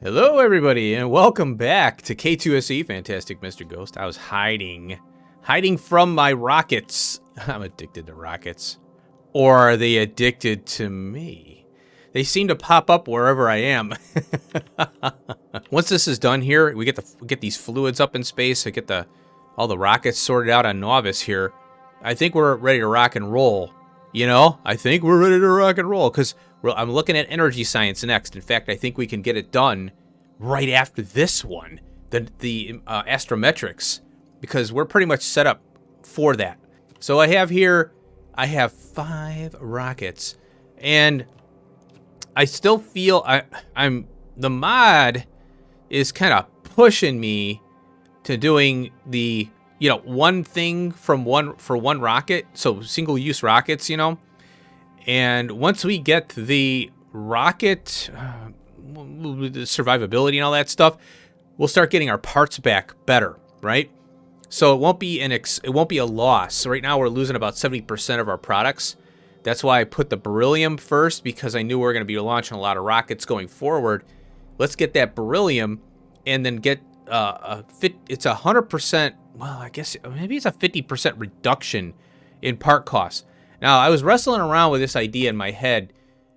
Hello, everybody, and welcome back to K2SE, Fantastic Mr. Ghost. I was hiding from my rockets. I'm addicted to rockets. Or are they addicted to me? They seem to pop up wherever I am. Once this is done here, we get these fluids up in space. I get all the rockets sorted out on Novice here. I think we're ready to rock and roll. You know, I think we're ready to rock and roll because I'm looking at energy science next. In fact, I think we can get it done right after this one, the astrometrics, because we're pretty much set up for that. So I have 5 rockets, and I still feel the mod is kind of pushing me to doing the one thing for one rocket, so single-use rockets, and once we get the rocket, the survivability and all that stuff, we'll start getting our parts back better, right? So it won't be a loss. So right now we're losing about 70% of our products. That's why I put the beryllium first, because I knew we were going to be launching a lot of rockets going forward. Let's get that beryllium, and then get it's 100%. Well, I guess maybe it's a 50% reduction in part costs. Now, I was wrestling around with this idea in my head,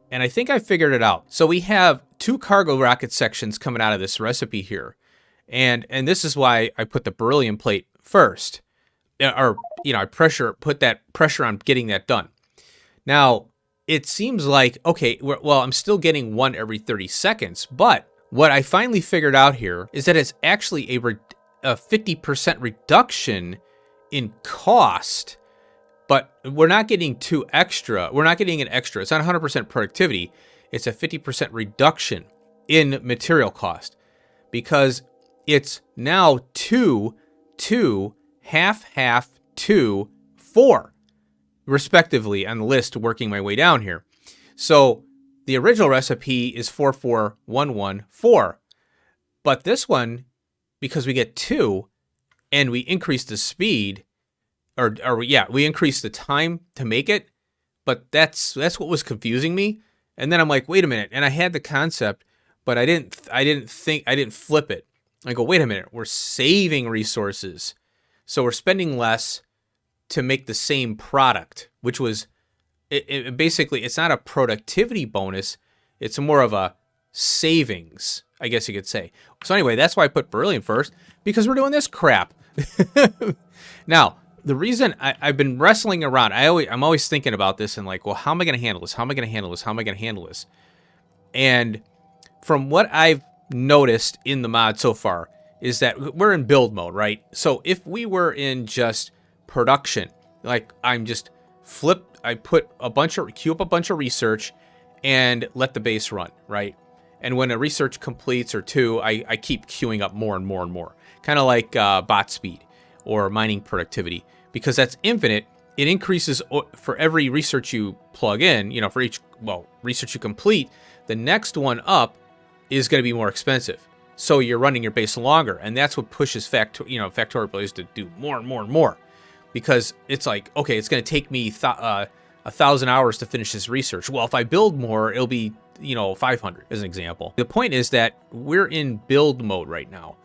and I think I figured it out. So we have 2 cargo rocket sections coming out of this recipe here. And this is why I put the beryllium plate first. Or, I put that pressure on getting that done. Now, it seems like, okay, well, I'm still getting one every 30 seconds, but what I finally figured out here is that it's actually a 50% reduction in cost, but we're not getting 2 extra. We're not getting an extra. It's not 100% productivity. It's a 50% reduction in material cost, because it's now 2, half, 2, 4, respectively on the list, working my way down here. So the original recipe is 4, 4, 1, 1, 4. But this one, because we get 2 and we increase the speed, we increase the time to make it, but that's what was confusing me. And then I'm like, wait a minute, and I had the concept, but I didn't flip it. I go, wait a minute, we're saving resources. So we're spending less to make the same product, which was basically, it's not a productivity bonus, it's more of a savings, I guess you could say. So anyway, that's why I put beryllium first, because we're doing this crap. Now, the reason I've been wrestling around, I'm always thinking about this and like, well, how am I going to handle this? How am I going to handle this? How am I going to handle this? And from what I've noticed in the mod so far is that we're in build mode, right? So if we were in just production, like I queue up a bunch of research and let the base run, right? And when a research completes or 2, I keep queuing up more and more and more. Kind of like bot speed or mining productivity, because that's infinite. It increases for every research you plug in, for each research you complete. The next one up is going to be more expensive. So you're running your base longer, and that's what pushes Factorio players to do more and more and more, because it's like, okay, it's going to take me 1,000 hours to finish this research. Well, if I build more, it'll be 500 as an example. The point is that we're in build mode right now,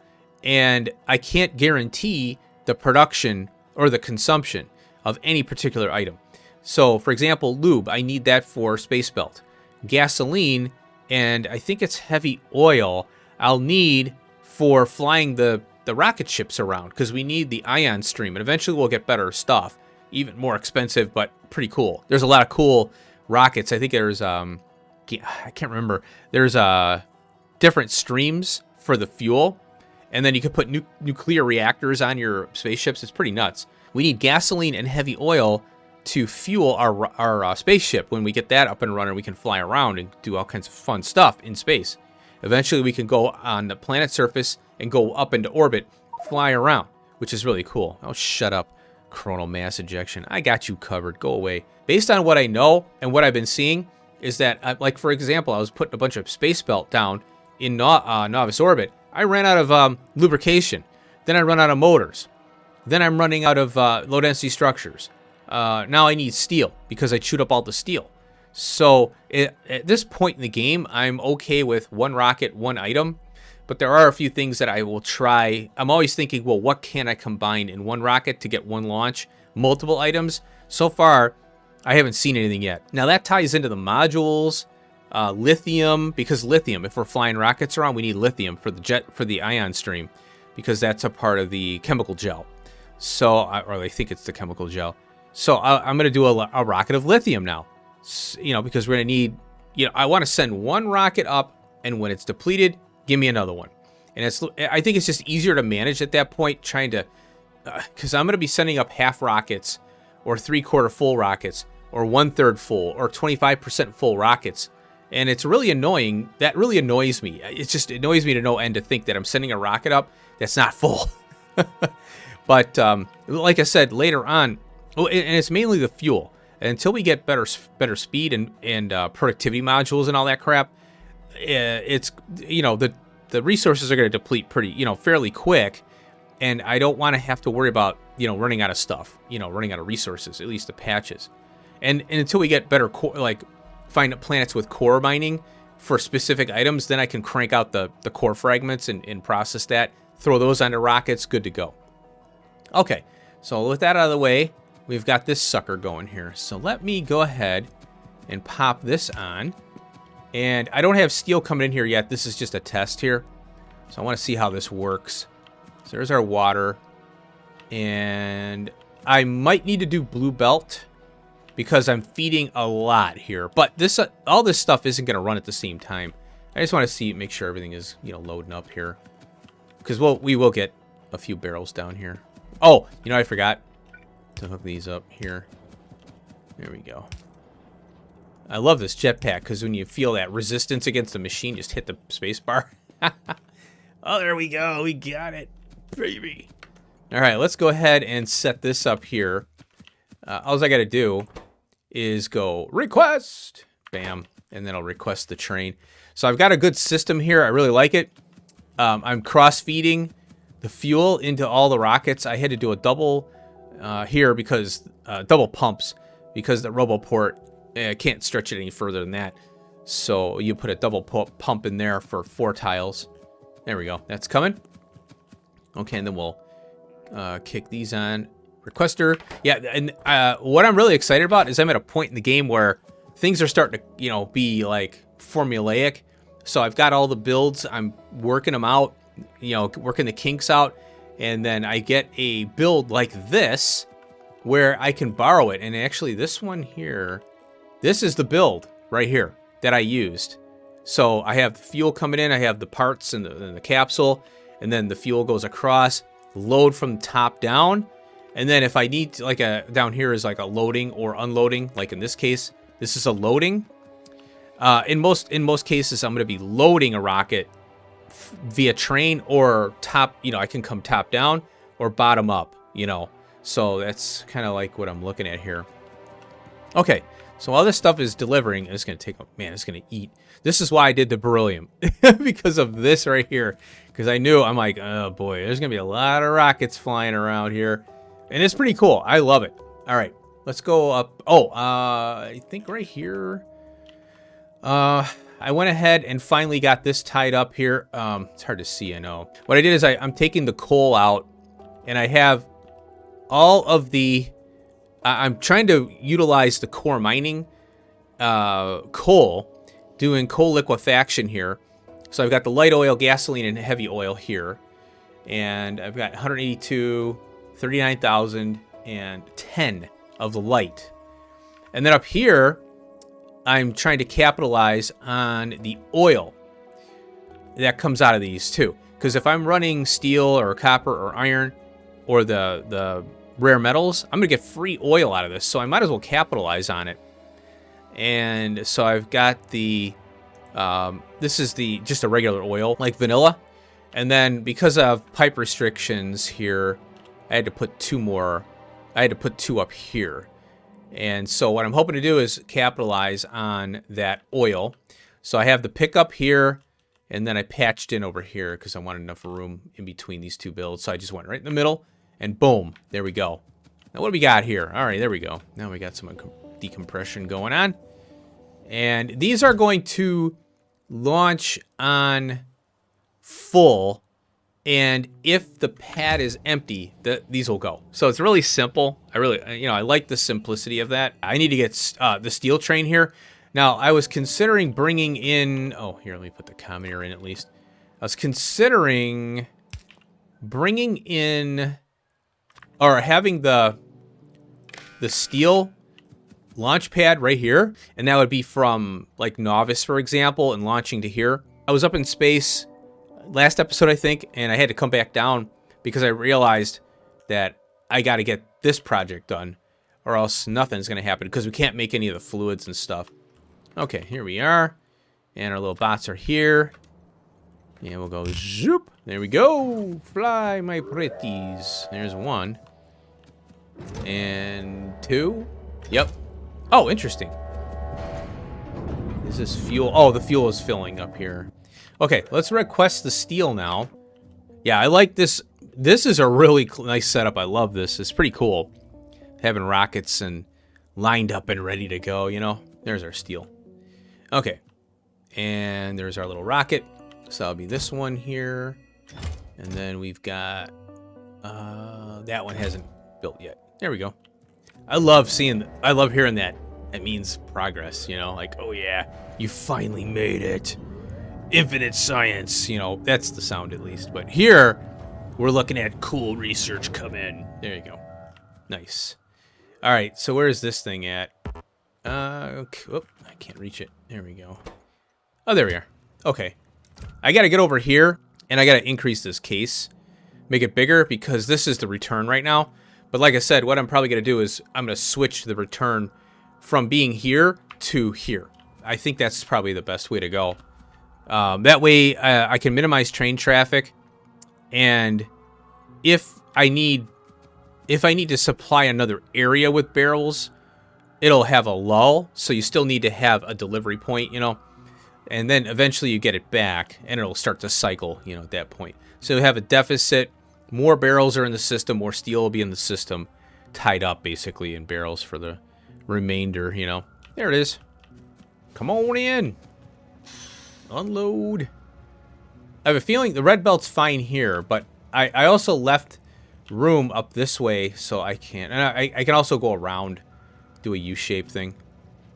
and I can't guarantee the production or the consumption of any particular item. So, for example, lube, I need that for space belt. Gasoline, and I think it's heavy oil, I'll need for flying the rocket ships around, because we need the ion stream, and eventually we'll get better stuff, even more expensive, but pretty cool. There's a lot of cool rockets. I think there's I can't remember. There's different streams for the fuel, and then you could put nuclear reactors on your spaceships. It's pretty nuts. We need gasoline and heavy oil to fuel our spaceship. When we get that up and running, we can fly around and do all kinds of fun stuff in space. Eventually, we can go on the planet surface and go up into orbit, fly around, which is really cool. Oh, shut up, coronal mass ejection. I got you covered. Go away. Based on what I know and what I've been seeing, is that, like, for example, I was putting a bunch of space belt down in novice orbit. I ran out of lubrication. Then I run out of motors. Then I'm running out of low-density structures. Now I need steel because I chewed up all the steel. So at this point in the game, I'm okay with one rocket, one item, but there are a few things that I will try. I'm always thinking, well, what can I combine in one rocket to get one launch? Multiple items. So far, I haven't seen anything yet. Now that ties into the modules, lithium, because lithium, if we're flying rockets around, we need lithium for the ion stream, because that's a part of the chemical gel. So, or I think it's the chemical gel. So I'm going to do a rocket of lithium now, because we're going to need, I want to send one rocket up, and when it's depleted, give me another one. And I think it's just easier to manage at that point, trying to, because I'm going to be sending up half rockets, or 3/4 full rockets, or 1/3 full, or 25% full rockets. And it's really annoying. That really annoys me. It annoys me to no end to think that I'm sending a rocket up that's not full. But like I said, later on, and it's mainly the fuel. And until we get better speed and productivity modules and all that crap, it's the resources are going to deplete fairly quick, and I don't want to have to worry about running out of stuff, running out of resources, at least the patches, and until we get better find planets with core mining for specific items, then I can crank out the core fragments and process that, throw those onto rockets, good to go. Okay, so with that out of the way, we've got this sucker going here. So let me go ahead and pop this on. And I don't have steel coming in here yet. This is just a test here. So I want to see how this works. So there's our water. And I might need to do blue belt because I'm feeding a lot here. But this all this stuff isn't going to run at the same time. I just want to make sure everything is, loading up here. Because we will get a few barrels down here. Oh, I forgot to hook these up here. There we go. I love this jetpack because when you feel that resistance against the machine, just hit the space bar. Oh, there we go. We got it, baby. All right, let's go ahead and set this up here. All I got to do is go request. Bam. And then I'll request the train. So I've got a good system here. I really like it. I'm cross-feeding the fuel into all the rockets. I had to do a double here because double pumps because the RoboPort can't stretch it any further than that. So you put a double pump in there for 4 tiles. There we go. That's coming. Okay, and then we'll kick these on. Requester. Yeah, and what I'm really excited about is I'm at a point in the game where things are starting to, be like formulaic. So I've got all the builds. I'm working them out, working the kinks out. And then I get a build like this where I can borrow it. And actually this one here, this is the build right here that I used. So I have the fuel coming in. I have the parts and the capsule. And then the fuel goes across, load from the top down. And then if I need to, down here is like a loading or unloading. Like in this case, this is a loading. In most cases, I'm going to be loading a rocket via train or top, I can come top down or bottom up, So that's kind of like what I'm looking at here. Okay, so all this stuff is delivering. It's going to take, it's going to eat. This is why I did the beryllium, because of this right here. Because I'm like, oh boy, there's going to be a lot of rockets flying around here. And it's pretty cool. I love it. All right, let's go up. Oh, I think right here. I went ahead and finally got this tied up here. It's hard to see, I know. What I did is I'm taking the coal out, and I have all of the... I'm trying to utilize the core mining coal, doing coal liquefaction here. So I've got the light oil, gasoline, and heavy oil here. And I've got 182, 39,000, and 10 of the light. And then up here, I'm trying to capitalize on the oil that comes out of these too. Because if I'm running steel or copper or iron or the rare metals, I'm going to get free oil out of this. So I might as well capitalize on it. And so I've got the, this is just a regular oil, like vanilla. And then because of pipe restrictions here, I had to put 2 more. I had to put 2 up here. And so what I'm hoping to do is capitalize on that oil. So I have the pickup here, and then I patched in over here because I wanted enough room in between these 2 builds. So I just went right in the middle, and boom, there we go. Now what do we got here? All right, there we go. Now we got some decompression going on. And these are going to launch on full, and if the pad is empty, these will go. So it's really simple. I like the simplicity of that. I need to get the steel train here. Now, I was considering bringing in... Oh, here, let me put the commenter in at least. I was considering bringing in... Or having the steel launch pad right here. And that would be from, like, Novice, for example, and launching to here. I was up in space last episode, I think, and I had to come back down because I realized that I got to get this project done or else nothing's going to happen because we can't make any of the fluids and stuff. Okay, here we are. And our little bots are here. And we'll go zoop. There we go. Fly, my pretties. There's one. And two. Yep. Oh, interesting. Is this fuel? Oh, the fuel is filling up here. Okay, let's request the steel now. Yeah, I like this. This is a really nice setup. I love this. It's pretty cool. Having rockets and lined up and ready to go, you know. There's our steel. Okay. And there's our little rocket. So that'll be this one here. And then we've got... that one hasn't built yet. There we go. I love hearing that. It means progress, you know. Like, oh yeah, you finally made it. Infinite science, you know. That's the sound at least. But here, we're looking at cool research come in. There you go. Nice. All right, so where is this thing at? Okay. Oop, I can't reach it. There we go. Oh, there we are. Okay. I got to get over here, and I got to increase this case. Make it bigger, because this is the return right now. But like I said, what I'm probably going to do is I'm going to switch the return from being here to here. I think that's probably the best way to go. That way, I can minimize train traffic, and if I need to supply another area with barrels, it'll have a lull, so you still need to have a delivery point, you know, and then eventually you get it back, and it'll start to cycle, you know, at that point. So you have a deficit, more barrels are in the system, more steel will be in the system, tied up, basically, in barrels for the remainder, you know. There it is. Come on in. Unload. I have a feeling the red belt's fine here, but I also left room up this way, so I can't. And I can also go around, do a U-shape thing.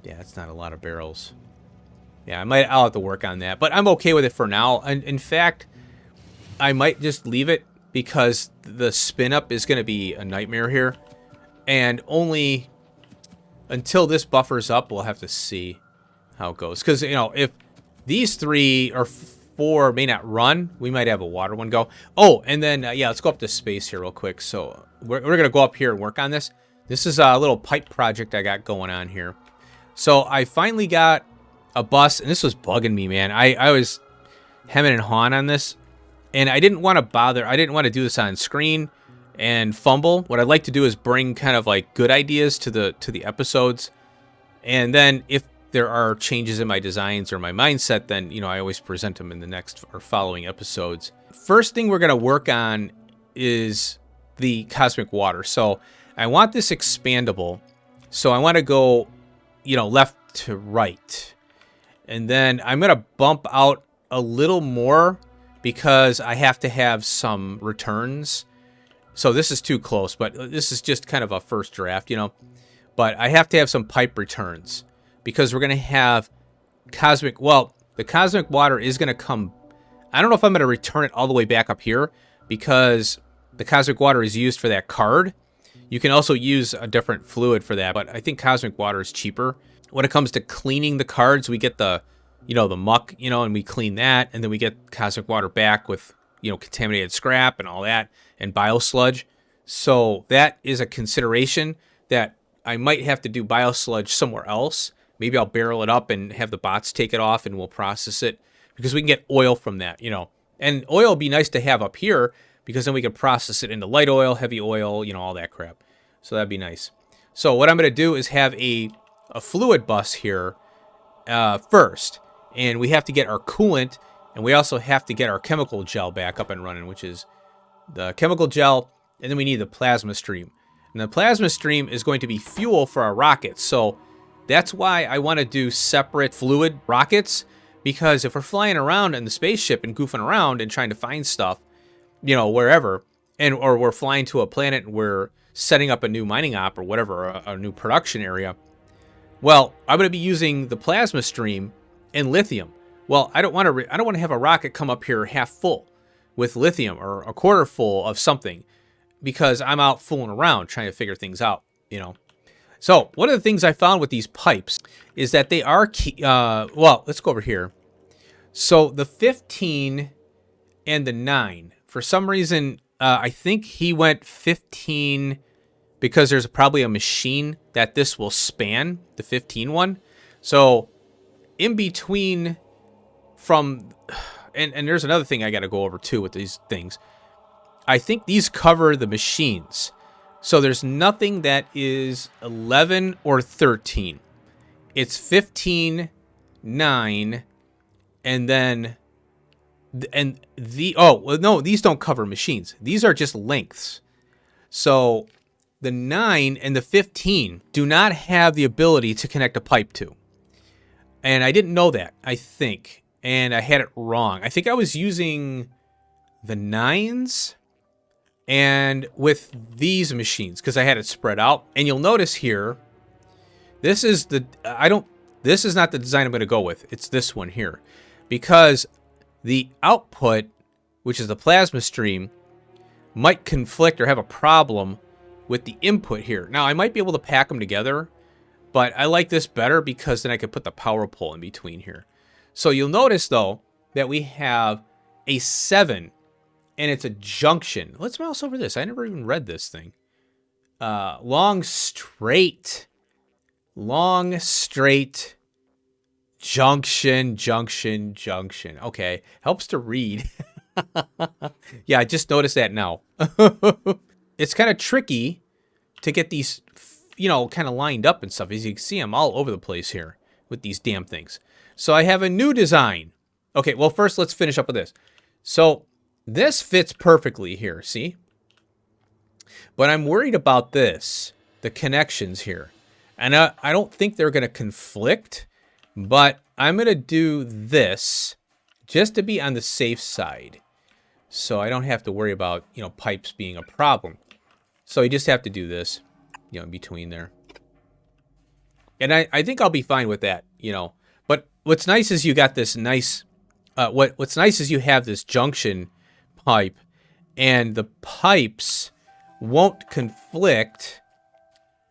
Yeah, it's not a lot of barrels. Yeah, I'll have to work on that, but I'm okay with it for now. And in fact, I might just leave it because the spin up is going to be a nightmare here, and only until this buffers up, we'll have to see how it goes. Because, you know, if these 3 or 4 may not run, we might have a water one go. Oh, and then, yeah, let's go up to space here real quick. So we're going to go up here and work on this. This is a little pipe project I got going on here. So I finally got a bus, and this was bugging me, man. I was hemming and hawing on this, and I didn't want to bother. I didn't want to do this on screen and fumble. What I'd like to do is bring kind of like good ideas to the episodes, and then if there are changes in my designs or my mindset, then, you know, I always present them in the next or following episodes. First thing we're going to work on is the cosmic water. So I want this expandable. So I want to go, you know, left to right. And then I'm going to bump out a little more because I have to have some returns. So this is too close, but this is just kind of a first draft, you know. But I have to have some pipe returns, because we're going to have cosmic... Well, the cosmic water is going to come... I don't know if I'm going to return it all the way back up here, because the cosmic water is used for that card. You can also use a different fluid for that, but I think cosmic water is cheaper. When it comes to cleaning the cards, we get the, you know, the muck, you know, and we clean that, and then we get cosmic water back with, you know, contaminated scrap and all that, and biosludge. So that is a consideration that I might have to do biosludge somewhere else. Maybe I'll barrel it up and have the bots take it off, and we'll process it, because we can get oil from that, you know. And oil would be nice to have up here, because then we can process it into light oil, heavy oil, you know, all that crap. So that'd be nice. So what I'm going to do is have a fluid bus here first. And we have to get our coolant, and we also have to get our chemical gel back up and running, which is the chemical gel, and then we need the plasma stream. And the plasma stream is going to be fuel for our rockets. So that's why I want to do separate fluid rockets, Because if we're flying around in the spaceship and goofing around and trying to find stuff, you know, wherever, or we're flying to a planet and we're setting up a new mining op or whatever, a new production area, well, I'm going to be using the plasma stream and lithium. Well, I don't want to have a rocket come up here half full with lithium or a quarter full of something, because I'm out fooling around trying to figure things out, you know. So one of the things I found with these pipes is that they are well, let's go over here. So the 15 and the 9, for some reason, I think he went 15 because there's probably a machine that this will span, the 15 one. So in between from, and there's another thing I got to go over too with these things. I think these cover the machines. So there's nothing that is 11 or 13. It's 15, 9, and then, oh, well, no, these don't cover machines. These are just lengths. So the 9 and the 15 do not have the ability to connect a pipe to. And I didn't know that, I think. And I had it wrong. I think I was using the 9s and with these machines because I had it spread out. And you'll notice here, this is the, this is not the design I'm going to go with. It's this one here. Because the output, which is the plasma stream, might conflict or have a problem with the input here. Now, I might be able to pack them together, but I like this better because then I could put the power pole in between here. So you'll notice, though, that we have a 7, and it's a junction. Let's mouse over this. I never even read this thing. Long, straight, junction. Okay, helps to read. Yeah, I just noticed that now. It's kind of tricky to get these, you know, kind of lined up and stuff. As you can see, I'm all over the place here with these damn things. So I have a new design. Okay, well, first let's finish up with this. So this fits perfectly here, see? But I'm worried about this, the connections here. And I don't think they're going to conflict, but I'm going to do this just to be on the safe side. So I don't have to worry about, you know, pipes being a problem. So you just have to do this, you know, in between there. And I think I'll be fine with that, you know. But what's nice is you got this nice, what's nice is you have this junction pipe, and the pipes won't conflict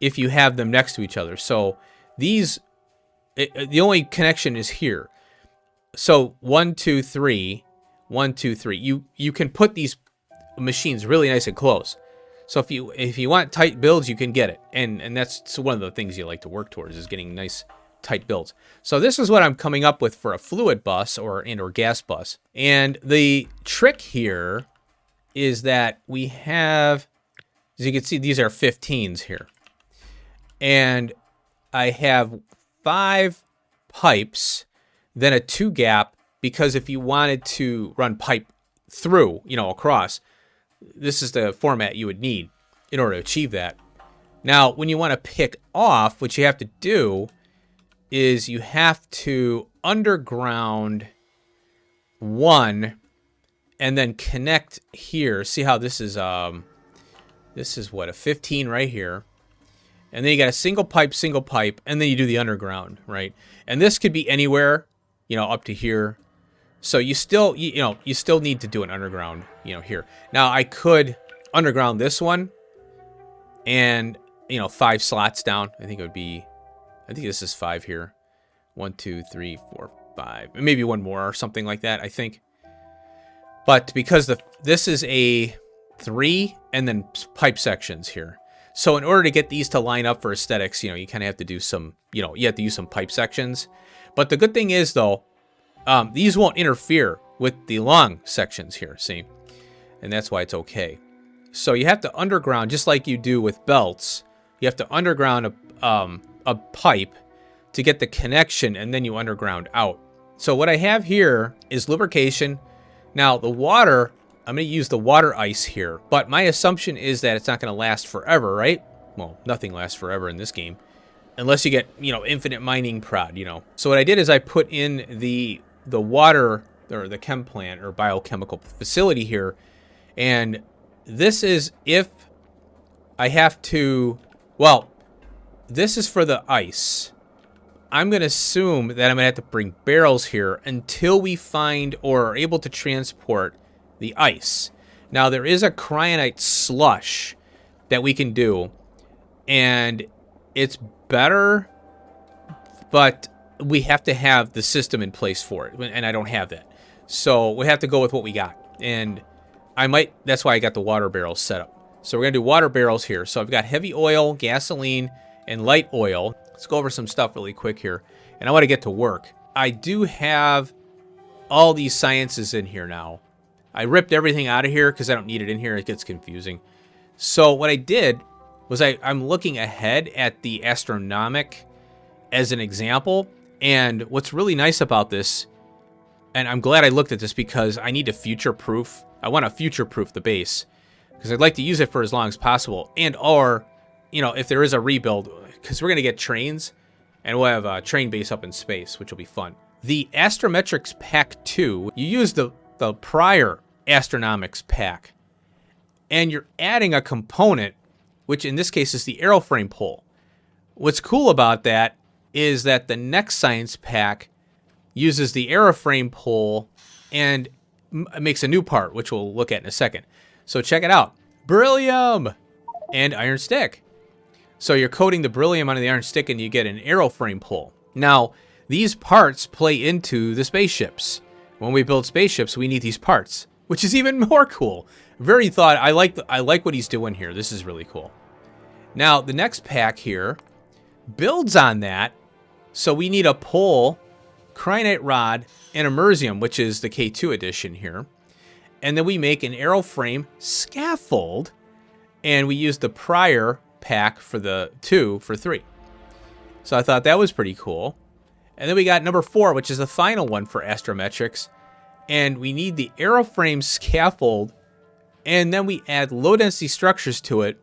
if you have them next to each other. So these, the only connection is here. So 1, 2, 3, 1, 2, 3. You can put these machines really nice and close. So if you want tight builds, you can get it. And that's one of the things you like to work towards, is getting nice tight builds. So this is what I'm coming up with for a fluid bus or gas bus. And the trick here is that we have, as you can see, these are 15s here. And I have 5 pipes, then a 2 gap, because if you wanted to run pipe through, you know, across, this is the format you would need in order to achieve that. Now, when you want to pick off, what you have to do is you have to underground 1 and then connect here. See how this is what, a 15 right here. And then you got a single pipe, and then you do the underground, right? And this could be anywhere, you know, up to here. So you still, you still need to do an underground, you know, here. Now I could underground this one and, you know, 5 slots down. I think it would be, I think this is 5 here. 1, 2, 3, 4, 5. And maybe one more or something like that, I think. But because this is a 3 and then pipe sections here. So in order to get these to line up for aesthetics, you know, you kind of have to do some, you know, you have to use some pipe sections. But the good thing is, though, these won't interfere with the long sections here, see? And that's why it's okay. So you have to underground, just like you do with belts, you have to underground a pipe to get the connection, and then you underground out. So what I have here is lubrication. Now, the water, I'm going to use the water ice here, but my assumption is that it's not going to last forever, right? Well, nothing lasts forever in this game, unless you get, you know, infinite mining prod, you know. So what I did is I put in the the water or the chem plant or biochemical facility here. And this is if I have to, well, this is for the ice. I'm going to assume that I'm going to have to bring barrels here until we find or are able to transport the ice. Now, there is a cryonite slush that we can do, and it's better, but we have to have the system in place for it, and I don't have that. So we have to go with what we got, and that's why I got the water barrels set up. So we're going to do water barrels here. So I've got heavy oil, gasoline, and light oil. Let's go over some stuff really quick here. And I want to get to work. I do have all these sciences in here now. I ripped everything out of here because I don't need it in here. It gets confusing. So what I did was I'm looking ahead at the astronomic as an example. And what's really nice about this, and I'm glad I looked at this because I need to future-proof. I want to future-proof the base because I'd like to use it for as long as possible. And or, you know, if there is a rebuild, because we're going to get trains, and we'll have a train base up in space, which will be fun. The Astrometrics Pack 2, you use the prior Astronomics Pack, and you're adding a component, which in this case is the aeroframe pole. What's cool about that is that the next Science Pack uses the aeroframe pole and makes a new part, which we'll look at in a second. So check it out. Beryllium and iron stick. So you're coating the beryllium onto the iron stick and you get an aeroframe pole. Now, these parts play into the spaceships. When we build spaceships, we need these parts, which is even more cool. Very thought. I like what he's doing here. This is really cool. Now, the next pack here builds on that. So we need a pole, cryonite rod, and a merzium, which is the K2 edition here. And then we make an aeroframe scaffold, and we use the prior pack for the 2 for 3. So I thought that was pretty cool. And then we got number 4, which is the final one for astrometrics. And we need the aeroframe scaffold, and then we add low density structures to it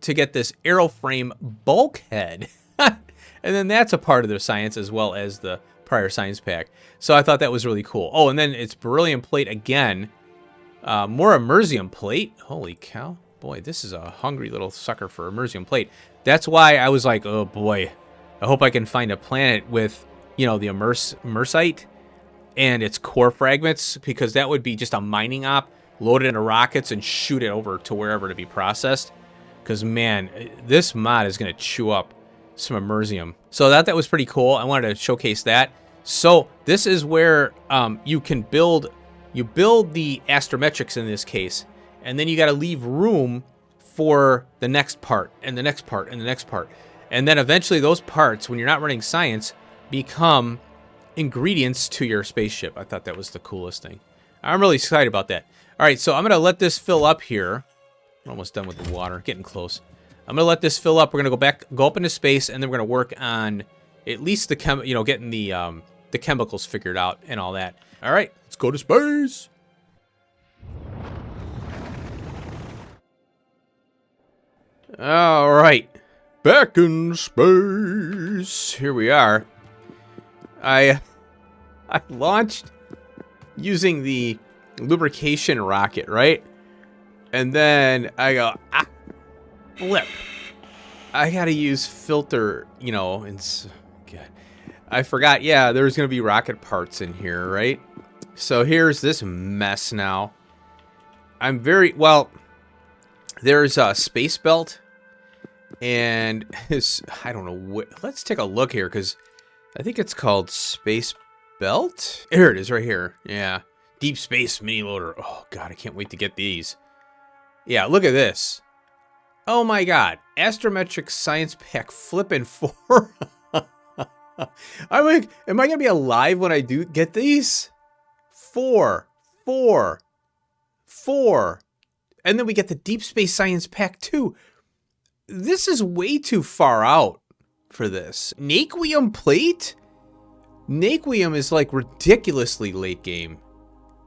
to get this aeroframe bulkhead. And then that's a part of their science as well as the prior science pack. So I thought that was really cool. Oh, and then it's beryllium plate again. More immersium plate. Holy cow. Boy, this is a hungry little sucker for immersium plate. That's why I was like, oh boy, I hope I can find a planet with, you know, the immersite and its core fragments, because that would be just a mining op, load it into rockets and shoot it over to wherever to be processed. Because, man, this mod is going to chew up some immersium. So that was pretty cool. I wanted to showcase that. So this is where you can build the astrometrics in this case, and then you got to leave room for the next part and the next part and the next part. And then eventually those parts, when you're not running science, become ingredients to your spaceship. I thought that was the coolest thing. I'm really excited about that. All right, so I'm going to let this fill up here. I'm almost done with the water, getting close. I'm going to let this fill up. We're going to go up into space, and then we're going to work on at least the getting the chemicals figured out and all that. All right, let's go to space. All right, back in space. Here we are. I launched using the lubrication rocket, right? And then I go, flip. I gotta use filter, you know, and God, I forgot. Yeah, there's gonna be rocket parts in here, right? So here's this mess now. I'm very well. There's a space belt, and I don't know. Let's take a look here, because I think it's called space belt. Here it is, right here. Yeah, deep space mini loader. Oh God, I can't wait to get these. Yeah, look at this. Oh my God, Astrometric Science Pack flippin' 4. I'm like, am I gonna be alive when I do get these? 4, 4, 4. And then we get the Deep Space Science Pack 2. This is way too far out for this. Naquium plate? Naquium is like ridiculously late game.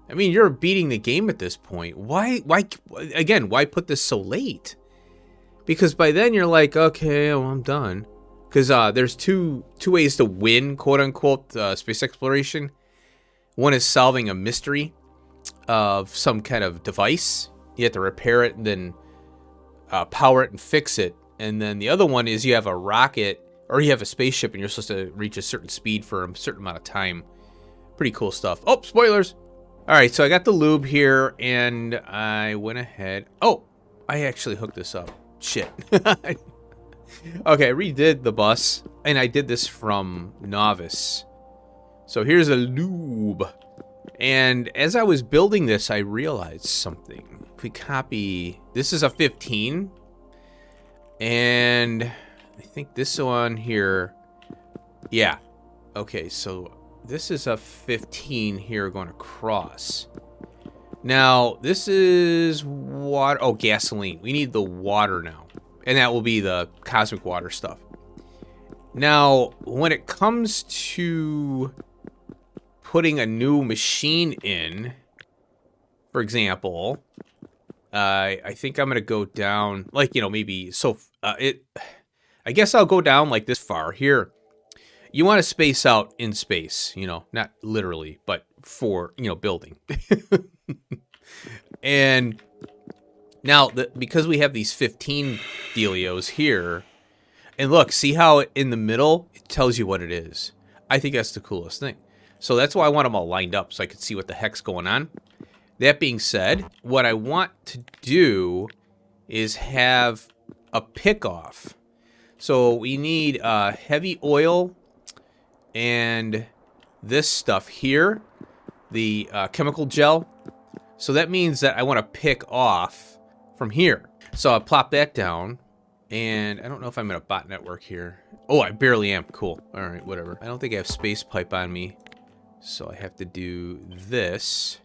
I mean, you're beating the game at this point. Why put this so late? Because by then you're like, okay, well, I'm done. Because there's two ways to win, quote unquote, space exploration. One is solving a mystery of some kind of device. You have to repair it and then power it and fix it. And then the other one is you have a rocket or you have a spaceship and you're supposed to reach a certain speed for a certain amount of time. Pretty cool stuff. Oh, spoilers. All right, so I got the lube here and I went ahead. Oh, I actually hooked this up. Shit. Okay, I redid the bus and I did this from Novice. So here's a lube. And as I was building this, I realized something. If we copy, this is a 15. And I think this one here, yeah. Okay, so this is a 15 here going across. Now, this is water. Oh, gasoline. We need the water now. And that will be the cosmic water stuff. Now, when it comes to putting a new machine in, for example, I think I'm going to go down, like, you know, maybe, so I guess I'll go down like this far here. You want to space out in space, you know, not literally, but for, you know, building. And now, because we have these 15 dealios here, and look, see how in the middle, it tells you what it is. I think that's the coolest thing. So that's why I want them all lined up so I can see what the heck's going on. That being said, what I want to do is have a pick-off. So we need heavy oil and this stuff here, the chemical gel. So that means that I want to pick off from here. So I'll plop that down. And I don't know if I'm in a bot network here. Oh, I barely am. Cool. All right, whatever. I don't think I have space pipe on me. So I have to do this.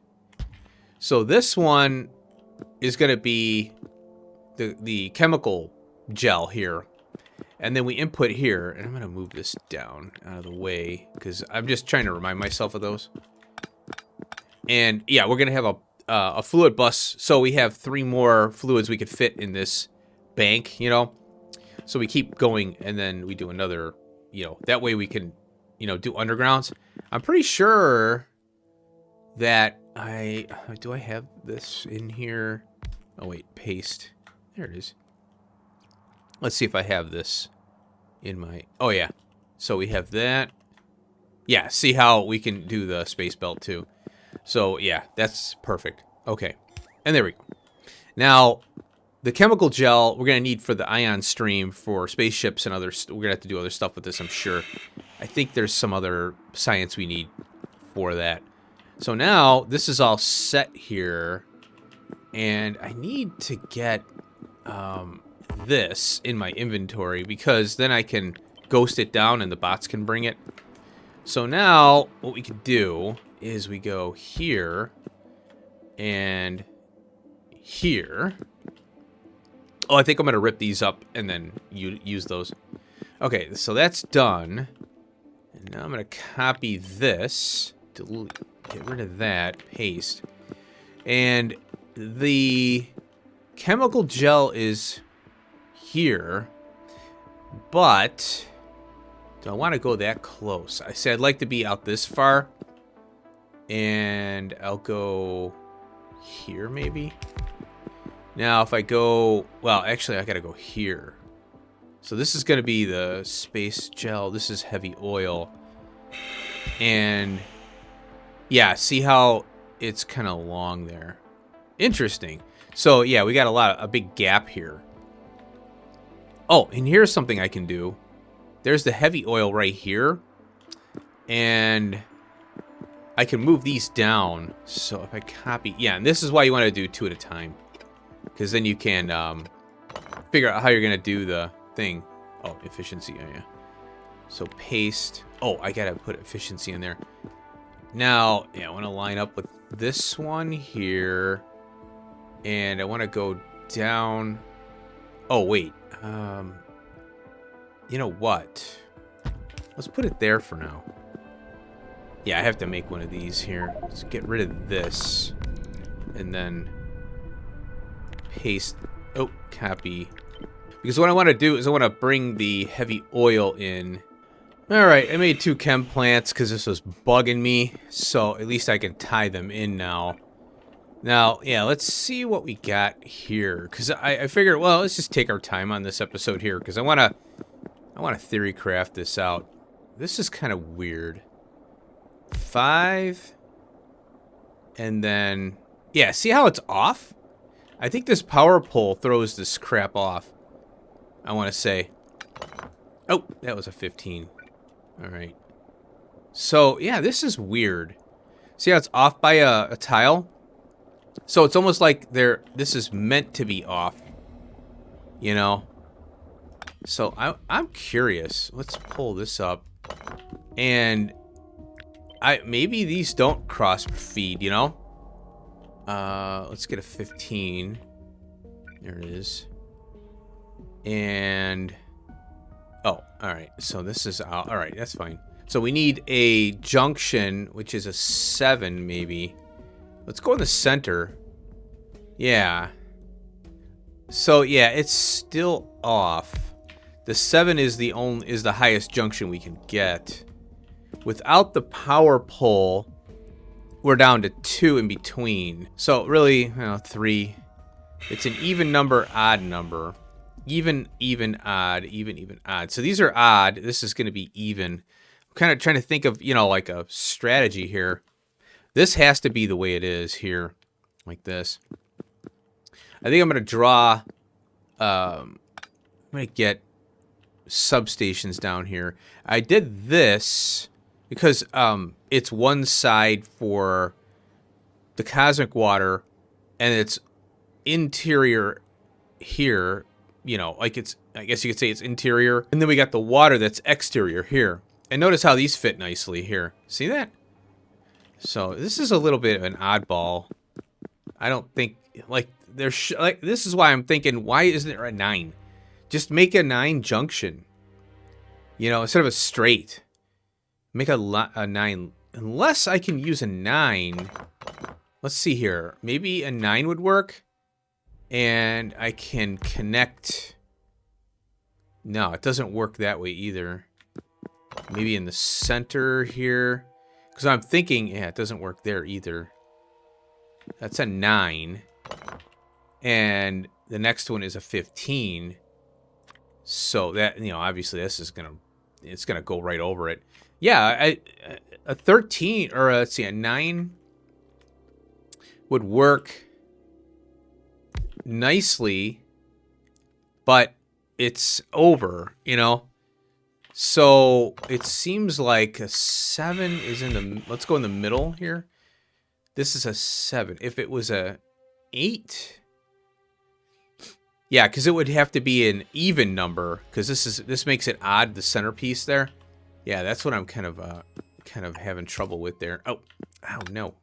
So this one is going to be the chemical gel here. And then we input here. And I'm going to move this down out of the way because I'm just trying to remind myself of those. And yeah, we're going to have a fluid bus. So we have 3 more fluids we could fit in this bank, you know. So we keep going and then we do another, you know, that way we can, you know, do undergrounds. I'm pretty sure that do I have this in here? Oh wait, paste. There it is. Let's see if I have this in my, oh yeah. So we have that. Yeah, see how we can do the space belt too. So yeah, that's perfect. Okay, and there we go. Now, the chemical gel we're going to need for the ion stream for spaceships and others. We're going to have to do other stuff with this, I'm sure. I think there's some other science we need for that. So now, this is all set here. And I need to get this in my inventory because then I can ghost it down and the bots can bring it. So now, what we can do is we go here and here. Oh, I think I'm going to rip these up and then use those. Okay, so that's done. And now I'm going to copy this. Delete, get rid of that. Paste. And the chemical gel is here. But do I want to go that close? I said I'd like to be out this far. And I'll go here maybe. Now, if I go, well, actually, I got to go here. So this is going to be the space gel. This is heavy oil. And yeah, see how it's kind of long there. Interesting. So yeah, we got a big gap here. Oh, and here's something I can do. There's the heavy oil right here. And I can move these down. So if I copy, yeah, and this is why you want to do 2 at a time. Because then you can figure out how you're going to do the thing. Oh, efficiency. Oh, yeah. So paste. Oh, I got to put efficiency in there. Now, yeah, I want to line up with this one here. And I want to go down. Oh, wait. You know what? Let's put it there for now. Yeah, I have to make one of these here. Let's get rid of this. And then paste. Oh, copy. Because what I want to do is I want to bring the heavy oil in. Alright, I made 2 chem plants because this was bugging me. So at least I can tie them in now. Now, yeah, let's see what we got here. Because I figured, well, let's just take our time on this episode here. Because I want to theory craft this out. This is kind of weird. 5. And then, yeah, see how it's off? I think this power pole throws this crap off. I want to say. Oh, that was a 15. Alright. So, yeah, this is weird. See how it's off by a tile? So it's almost like this is meant to be off. You know? So I'm curious. Let's pull this up. And maybe these don't cross feed, you know? Let's get a 15. There it is. And oh, alright. So this is alright, that's fine. So we need a junction, which is a 7 maybe. Let's go in the center. Yeah. So yeah, it's still off. The 7 is the highest junction we can get. Without the power pole, we're down to 2 in between. So really, 3. It's an even number, odd number. Even, odd, even, odd. So these are odd. This is going to be even. I'm kind of trying to think of, like a strategy here. This has to be the way it is here, like this. I think I'm going to draw, I'm going to get substations down here. I did this because it's one side for the cosmic water and it's interior here, like it's, I guess you could say it's interior. And then we got the water that's exterior here. And notice how these fit nicely here. See that? So this is a little bit of an oddball. I don't think like this is why I'm thinking, why isn't there a 9? Just make a 9 junction. Instead of a straight. Make a 9. Unless I can use a 9. Let's see here. Maybe a 9 would work. And I can connect. No, it doesn't work that way either. Maybe in the center here. Because I'm thinking, yeah, it doesn't work there either. That's a 9. And the next one is a 15. So that, obviously this is it's gonna go right over it. Yeah, a 13, or let's see, a 9 would work nicely, but it's over, So it seems like a 7 is in the, let's go in the middle here. This is a 7. If it was a 8, yeah, because it would have to be an even number, because this makes it odd, the centerpiece there. Yeah, that's what I'm kind of having trouble with there. Oh no.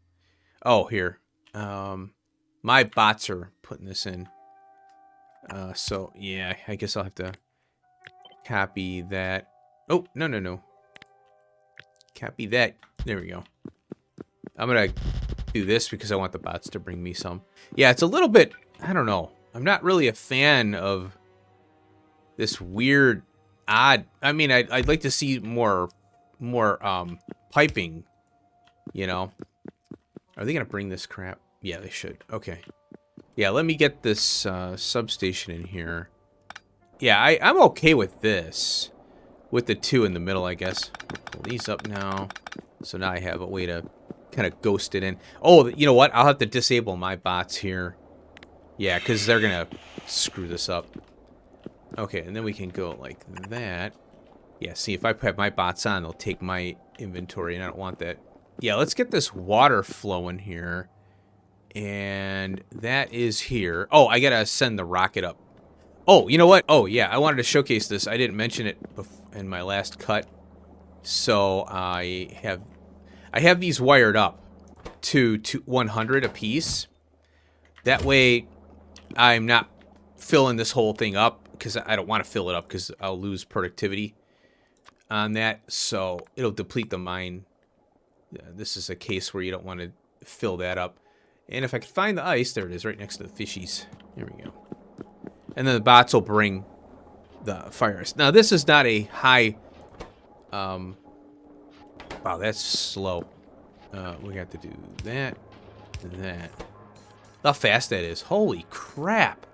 Oh, here. My bots are putting this in. So yeah, I guess I'll have to copy that. Oh, no. Copy that. There we go. I'm gonna do this because I want the bots to bring me some. Yeah, it's a little bit, I don't know. I'm not really a fan of this weird, odd. I mean, I'd like to see more piping, Are they gonna bring this crap? Yeah, they should. Okay. Yeah, let me get this substation in here. Yeah, I'm okay with this. With the 2 in the middle, I guess. Pull these up now. So now I have a way to kind of ghost it in. Oh, you know what? I'll have to disable my bots here. Yeah, because they're going to screw this up. Okay, and then we can go like that. Yeah, see, if I have my bots on, they'll take my inventory, and I don't want that. Yeah, let's get this water flowing here. And that is here. Oh, I got to send the rocket up. Oh, you know what? Oh, yeah, I wanted to showcase this. I didn't mention it in my last cut. So I have these wired up to 100 a piece. That way I'm not filling this whole thing up, because I don't want to fill it up because I'll lose productivity on that. So it'll deplete the mine. This is a case where you don't want to fill that up. And if I could find the ice, there it is, right next to the fishies. There we go. And then the bots will bring the fire ice. Now, this is not a high Wow, that's slow. We got to do that and that. How fast that is. Holy crap.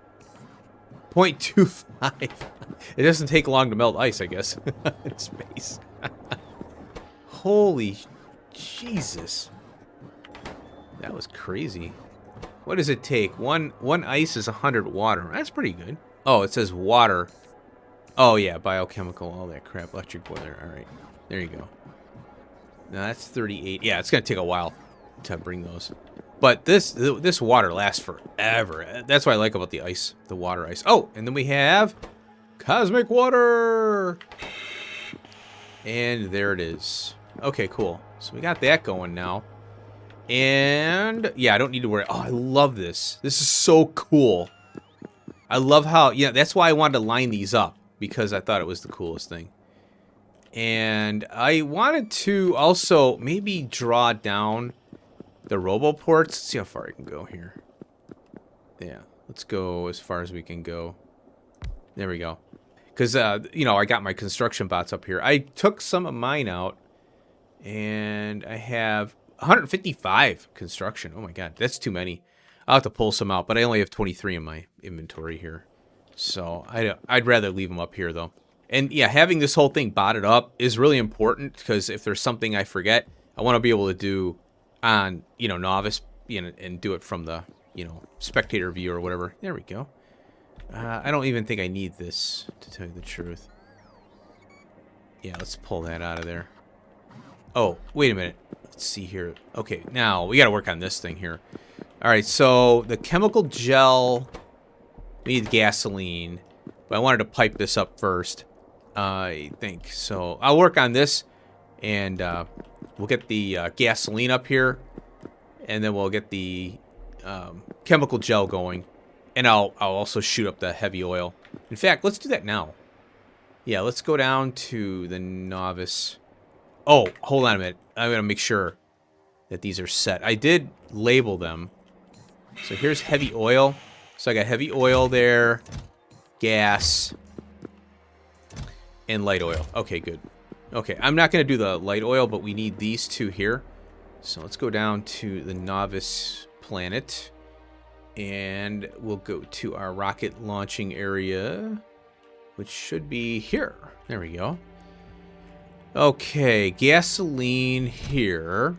0.25. It doesn't take long to melt ice, I guess, in space. Holy Jesus. That was crazy. What does it take? One ice is 100 water. That's pretty good. Oh, it says water. Oh, yeah, biochemical, all that crap. Electric boiler. All right. There you go. Now, that's 38. Yeah, it's going to take a while to bring those. But this water lasts forever. That's what I like about the ice, the water ice. Oh, and then we have cosmic water. And there it is. Okay, cool. So we got that going now. And yeah, I don't need to worry. Oh, I love this. This is so cool. I love how, yeah, that's why I wanted to line these up, because I thought it was the coolest thing. And I wanted to also maybe draw down the roboports. Let's see how far I can go here. Yeah, let's go as far as we can go. There we go. Because, you know, I got my construction bots up here. I took some of mine out, and I have 155 construction. Oh, my God, that's too many. I'll have to pull some out, but I only have 23 in my inventory here. So I'd rather leave them up here, though. And, yeah, having this whole thing botted up is really important, because if there's something I forget, I want to be able to do on, you know, novice, you know, and do it from the, you know, spectator view or whatever. There we go. I don't even think I need this, to tell you the truth. Yeah, let's pull that out of there. Oh, wait a minute. Let's see here. Okay, now we got to work on this thing here. All right, so the chemical gel, we need gasoline, but I wanted to pipe this up first, I think. So I'll work on this, and we'll get the gasoline up here, and then we'll get the chemical gel going. And I'll also shoot up the heavy oil. In fact, let's do that now. Yeah, let's go down to the novice. Oh, hold on a minute. I'm going to make sure that these are set. I did label them. So here's heavy oil. So I got heavy oil there, gas, and light oil. Okay, good. Okay, I'm not going to do the light oil, but we need these two here. So let's go down to the novice planet. And we'll go to our rocket launching area, which should be here. There we go. Okay, gasoline here.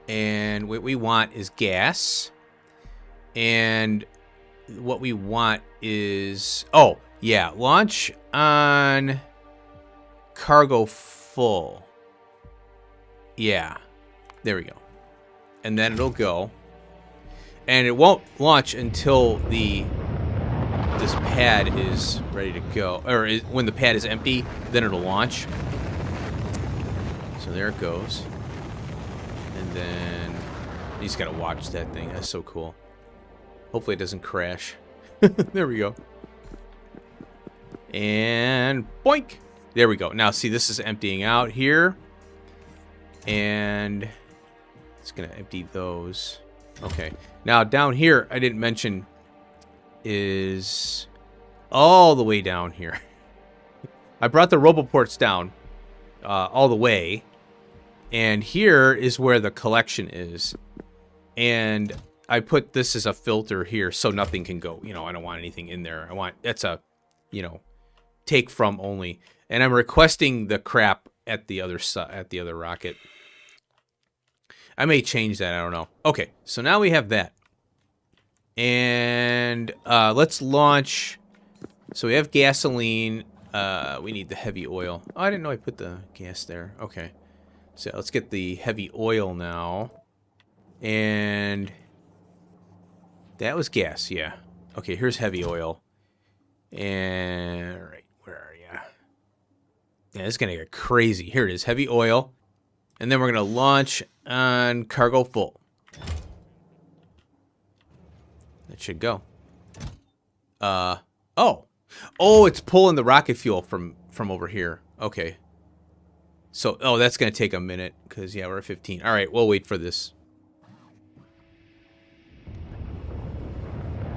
And what we want is gas. And what we want is... Oh, yeah, launch on cargo full. Yeah, there we go. And then it'll go. And it won't launch until this pad is ready to go. Or when the pad is empty, then it'll launch. So there it goes. And then you just gotta watch that thing. That's so cool. Hopefully it doesn't crash. There we go. And boink! There we go. Now see, this is emptying out here. And it's gonna empty those. Okay. Now, down here, I didn't mention, is all the way down here. I brought the roboports down all the way. And here is where the collection is. And I put this as a filter here so nothing can go. You know, I don't want anything in there. I want, that's a, you know, take from only. And I'm requesting the crap at the other at the other rocket. I may change that. I don't know. Okay, so now we have that. And let's launch. So we have gasoline. We need the heavy oil. Oh, I didn't know I put the gas there. Okay. So let's get the heavy oil now. And that was gas, yeah. Okay, here's heavy oil. And, all right, where are you? Yeah, it's going to get crazy. Here it is, heavy oil. And then we're going to launch on cargo full. That should go. Oh, it's pulling the rocket fuel from over here. Okay. So, oh, that's going to take a minute because, yeah, we're at 15. All right, we'll wait for this.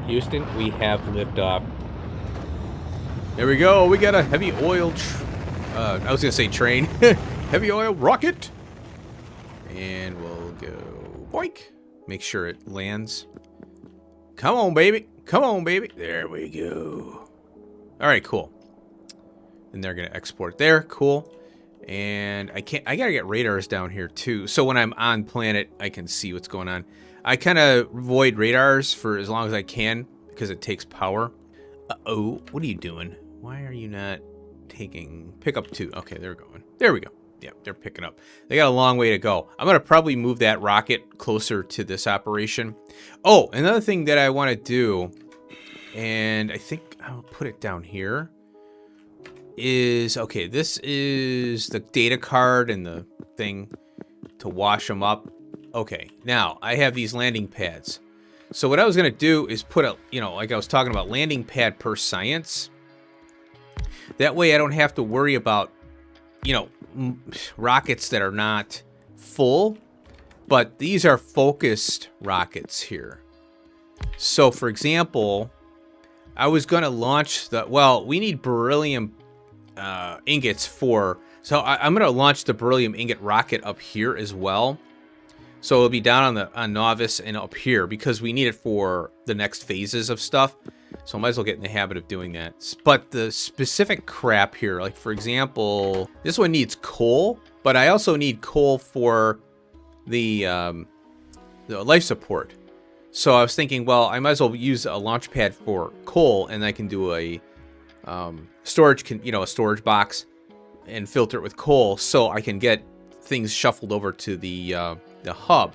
Houston, we have liftoff. There we go. We got a heavy oil I was gonna say train. Heavy oil rocket. And we'll go boink. Make sure it lands. Come on, baby. Come on, baby. There we go. All right, cool. And they're gonna export there. Cool. And I gotta get radars down here too. So when I'm on planet, I can see what's going on. I kind of avoid radars for as long as I can because it takes power. Uh-oh, what are you doing? Why are you not taking pick up 2? Okay, they're going. There we go. Yeah, they're picking up. They got a long way to go. I'm gonna probably move that rocket closer to this operation. Oh, another thing that I want to do, and I think I'll put it down here, is, okay, this is the data card and the thing to wash them up. Okay, now I have these landing pads. So what I was going to do is put a, you know, like I was talking about, landing pad per science. That way I don't have to worry about, you know, rockets that are not full, but these are focused rockets here. So for example, I was going to launch the, well, we need beryllium ingots for, so I'm going to launch the beryllium ingot rocket up here as well. So it'll be down on Novice and up here because we need it for the next phases of stuff. So I might as well get in the habit of doing that. But the specific crap here, like for example, this one needs coal, but I also need coal for the life support. So I was thinking, well, I might as well use a launch pad for coal, and I can do a storage, a storage box, and filter it with coal, so I can get things shuffled over to the hub.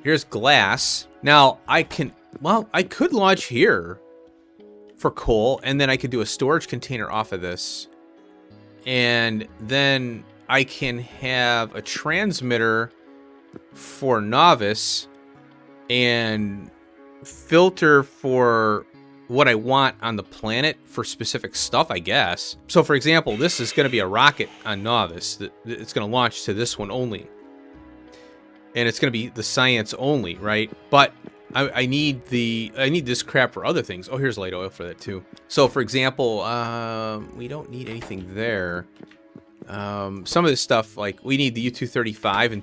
Here's glass. Now I can, well, I could launch here for coal, and then I could do a storage container off of this, and then I can have a transmitter for Novice and filter for what I want on the planet for specific stuff, I guess. So for example, this is going to be a rocket on Novice. It's going to launch to this one only. And it's going to be the science only, right? But I need this crap for other things. Oh, here's light oil for that too. So for example, we don't need anything there. Some of this stuff, like we need the U-235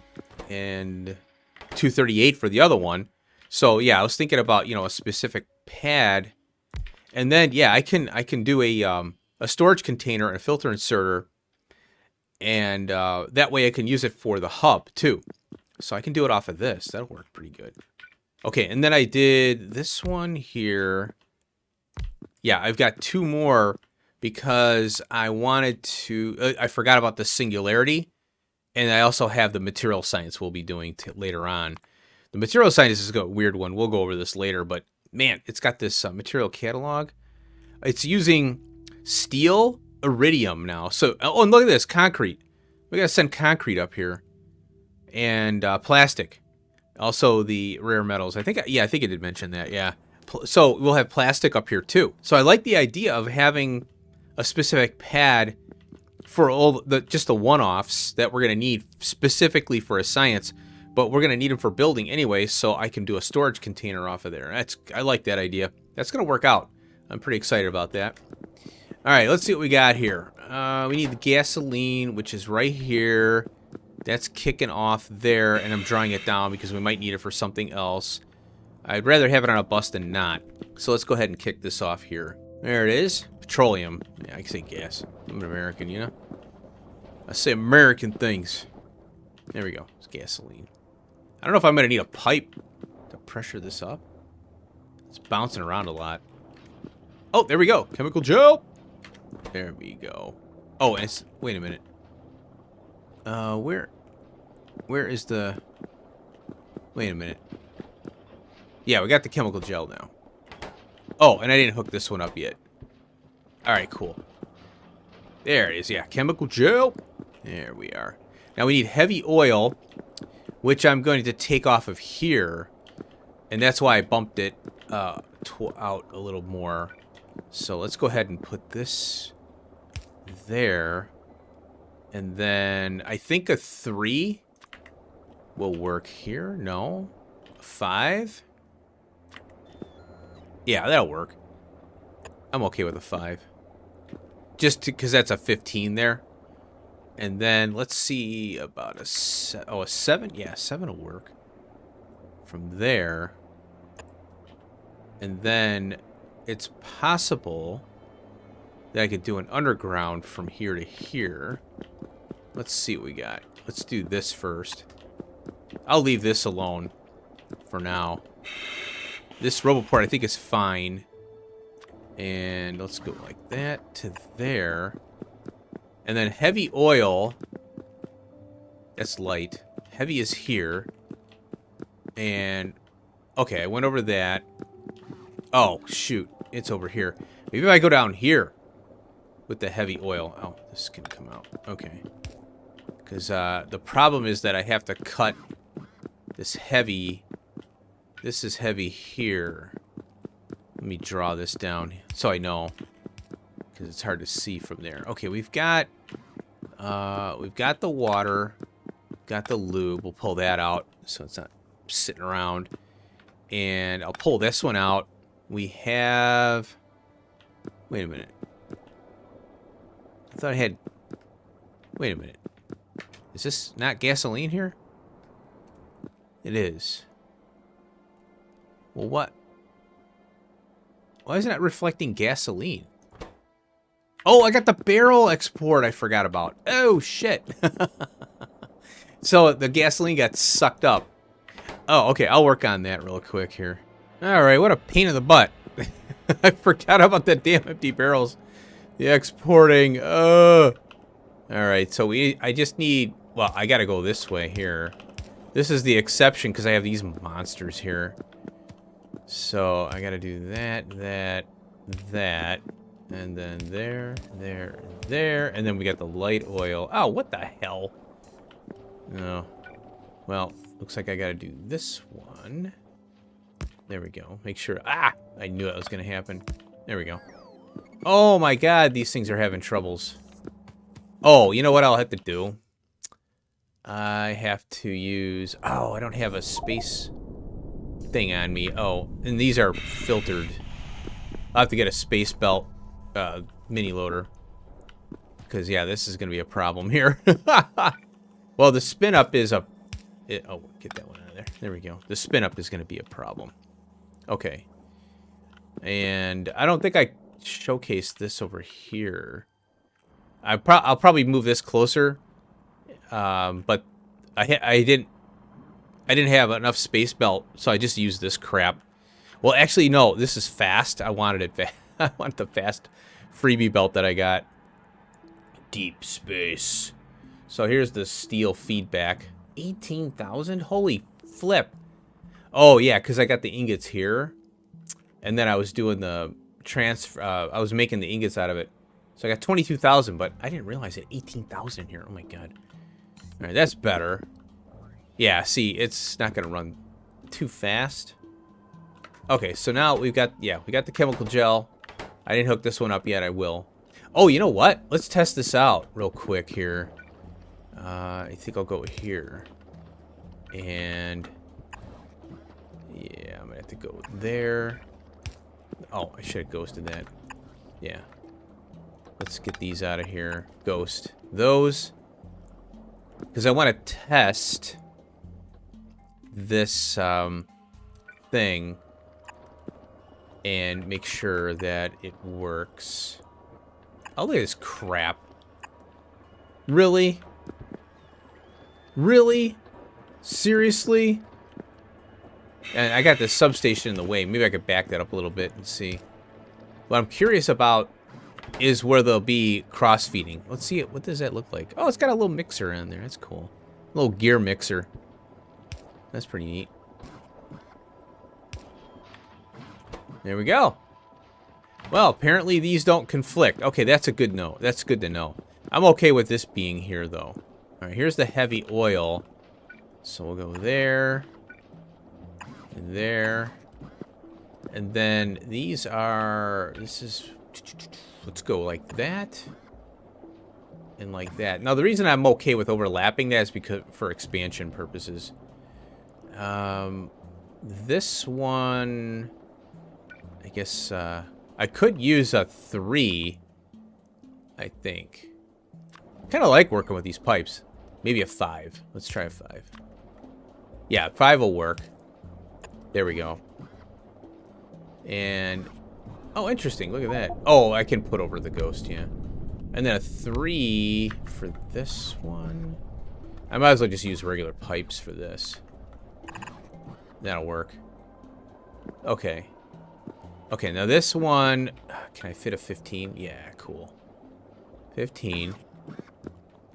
and 238 for the other one. So yeah, I was thinking about, you know, a specific pad. And then yeah, I can do a storage container and a filter inserter, and that way I can use it for the hub too. So I can do it off of this. That'll work pretty good. Okay, and then I did this one here. Yeah, I've got 2 more because I wanted to, I forgot about the singularity, and I also have the material science we'll be doing later on. The material science is a weird one. We'll go over this later, but man, it's got this material catalog. It's using steel, iridium now. So, oh, and look at this, concrete. We gotta send concrete up here. And plastic. Also the rare metals. I think I did mention that, yeah. So we'll have plastic up here too. So I like the idea of having a specific pad for all just the one-offs that we're gonna need specifically for a science, but we're gonna need them for building anyway, so I can do a storage container off of there. I like that idea. That's gonna work out. I'm pretty excited about that. All right, let's see what we got here. We need the gasoline, which is right here. That's kicking off there, and I'm drawing it down because we might need it for something else. I'd rather have it on a bus than not. So let's go ahead and kick this off here. There it is. Petroleum. Yeah, I can say gas. I'm an American, you know? I say American things. There we go. It's gasoline. I don't know if I'm going to need a pipe to pressure this up. It's bouncing around a lot. Oh, there we go. Chemical gel. There we go. Oh, and it's... Wait a minute. Where is the... Wait a minute. Yeah, we got the chemical gel now. Oh, and I didn't hook this one up yet. Alright, cool. There it is, yeah. Chemical gel. There we are. Now we need heavy oil, which I'm going to take off of here. And that's why I bumped it out a little more. So let's go ahead and put this there. And then I think a 3 will work here. No. A 5? Yeah, that'll work. I'm okay with a 5. Just because that's a 15 there. And then let's see about a 7. Yeah, 7 will work. From there. And then it's possible that I could do an underground from here to here. Let's see what we got. Let's do this first. I'll leave this alone for now. This Roboport I think is fine. And let's go like that to there. And then heavy oil. That's light. Heavy is here. And okay, I went over that. Oh, shoot. It's over here. Maybe if I go down here with the heavy oil. Oh, this can come out. Okay. Because the problem is that I have to cut this heavy. This is heavy here. Let me draw this down so I know. Because it's hard to see from there. Okay, we've got the water. Got the lube. We'll pull that out so it's not sitting around. And I'll pull this one out. We have... Wait a minute. I thought I had... Wait a minute. Is this not gasoline here? It is. Well, what? Why isn't it reflecting gasoline? Oh, I got the barrel export I forgot about. Oh, shit. So the gasoline got sucked up. Oh, okay. I'll work on that real quick here. All right. What a pain in the butt. I forgot about the damn empty barrels. The exporting. All right. So I just need... Well, I got to go this way here. This is the exception because I have these monsters here. So I got to do that, that. And then there, and then we got the light oil. Oh, what the hell? No. Well, looks like I gotta do this one. There we go. Make sure. Ah! I knew that was gonna happen. There we go. Oh my god, these things are having troubles. Oh, you know what I'll have to do? I have to use... Oh, I don't have a space thing on me. Oh, and these are filtered. I'll have to get a space belt mini loader. Because, yeah, this is going to be a problem here. Well, the spin up is a... oh, get that one out of there. There we go. The spin up is going to be a problem. Okay. And I don't think I showcased this over here. I'll probably move this closer. But I didn't have enough space belt, so I just used this crap. Well, actually, no. This is fast. I wanted it fast. I want the fast freebie belt that I got. Deep space. So here's the steel feedback. 18,000? Holy flip. Oh, yeah, because I got the ingots here. And then I was doing the transfer. I was making the ingots out of it. So I got 22,000, but I didn't realize it. 18,000 here. Oh, my God. All right, that's better. Yeah, see, it's not going to run too fast. Okay, so now we've got, yeah, we got the chemical gel. I didn't hook this one up yet. I will. Oh, you know what? Let's test this out real quick here. I think I'll go here. And yeah, I'm gonna have to go there. Oh, I should have ghosted that. Yeah. Let's get these out of here. Ghost those. Because I want to test this thing and make sure that it works. Oh, look at this crap. Really? Really? Seriously? And I got this substation in the way. Maybe I could back that up a little bit and see. What I'm curious about is where there'll be cross-feeding. Let's see it. What does that look like? Oh, it's got a little mixer in there. That's cool. A little gear mixer. That's pretty neat. There we go. Well, apparently these don't conflict. Okay, that's a good note. That's good to know. I'm okay with this being here, though. All right, here's the heavy oil. So we'll go there. And there. And then these are... This is... Let's go like that. And like that. Now, the reason I'm okay with overlapping that is because for expansion purposes. This one... I guess, I could use a 3, I think. Kind of like working with these pipes. Maybe a 5. Let's try a 5. Yeah, 5 will work. There we go. And... oh, interesting. Look at that. Oh, I can put over the ghost, yeah. And then a 3 for this one. I might as well just use regular pipes for this. That'll work. Okay. Okay, now this one... can I fit a 15? Yeah, cool. 15.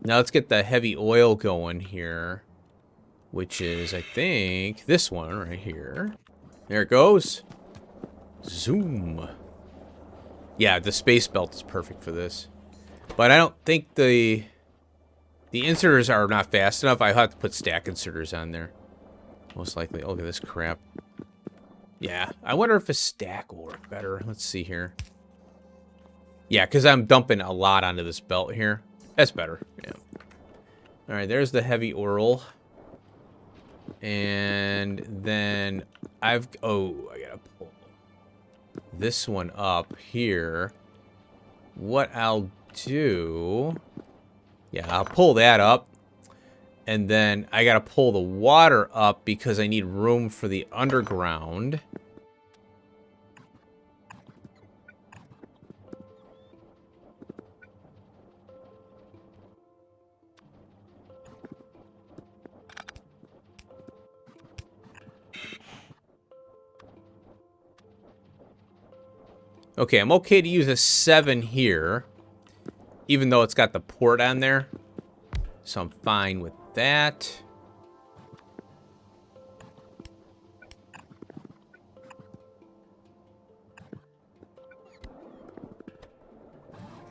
Now let's get the heavy oil going here. Which is, I think, this one right here. There it goes. Zoom. Yeah, the space belt is perfect for this. But I don't think the inserters are not fast enough. I have to put stack inserters on there. Most likely. Oh, look at this crap. Yeah, I wonder if a stack will work better. Let's see here. Yeah, because I'm dumping a lot onto this belt here. That's better. Yeah. All right, there's the heavy oil. And then I've... oh, I gotta pull this one up here. What I'll do... yeah, I'll pull that up. And then I gotta pull the water up because I need room for the underground. Okay, I'm okay to use a 7 here, even though it's got the port on there. So I'm fine with that.